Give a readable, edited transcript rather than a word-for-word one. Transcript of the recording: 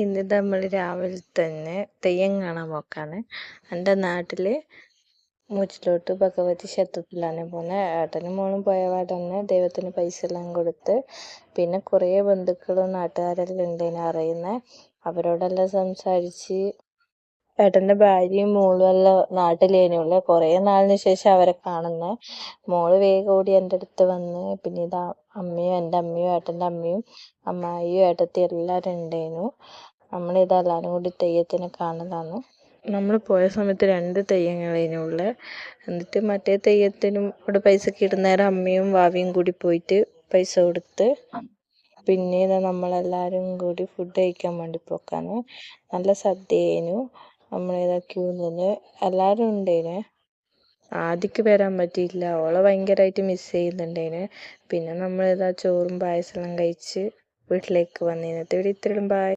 ഇന്ന് നമ്മൾ രാവിലെ തന്നെ തെയ്യം കാണാൻ പോക്കാണ്. എൻ്റെ നാട്ടിൽ മൂച്ചിലോട്ട് ഭഗവതി ക്ഷേത്രത്തിലാണ് പോകുന്നത്. ഏട്ടനും മോളും പോയപാട് തന്നെ ദൈവത്തിന് പൈസ എല്ലാം കൊടുത്ത്, പിന്നെ കുറേ ബന്ധുക്കളും നാട്ടുകാരെല്ലാം ഉണ്ടെന്ന് അറിയുന്നത്. അവരോടെല്ലാം സംസാരിച്ച് ഏട്ടൻ്റെ ഭാര്യയും മോളും എല്ലാം നാട്ടിലേനുള്ള കുറേ നാളിന് ശേഷം അവരെ കാണുന്നത്. മോള് വേഗം ഓടി എൻ്റെ അടുത്ത് വന്ന്, പിന്നെ ഇതാ അമ്മയും എൻ്റെ അമ്മയും ഏട്ടൻ്റെ അമ്മയും അമ്മായിയും ഏട്ടത്തിയും എല്ലാവരും ഉണ്ടായിരുന്നു. നമ്മളിതെല്ലാവരും കൂടി തെയ്യത്തിനെ കാണലാണ്. നമ്മൾ പോയ സമയത്ത് 2 തെയ്യങ്ങളതിനുള്ള. എന്നിട്ട് മറ്റേ തെയ്യത്തിനും ഇവിടെ പൈസ ഇടുന്നേരം അമ്മയും വാവിയും കൂടി പോയിട്ട് പൈസ കൊടുത്ത്, പിന്നീട് നമ്മളെല്ലാവരും കൂടി ഫുഡ് കഴിക്കാൻ വേണ്ടി പോക്കാണ്. നല്ല സദ്യയേനു. നമ്മളിതാ ക്യൂ നിന്ന് എല്ലാവരും ഉണ്ടേനെ. ആദ്യക്ക് വരാൻ പറ്റിയില്ല, ഓളെ ഭയങ്കരമായിട്ട് മിസ് ചെയ്യുന്നുണ്ടേനെ. പിന്നെ നമ്മളിതാ ചോറും പായസമെല്ലാം കഴിച്ച് വീട്ടിലേക്ക് വന്നു. ഇന്നത്തെ വീഡിയോ ഇത്രയും. ബൈ.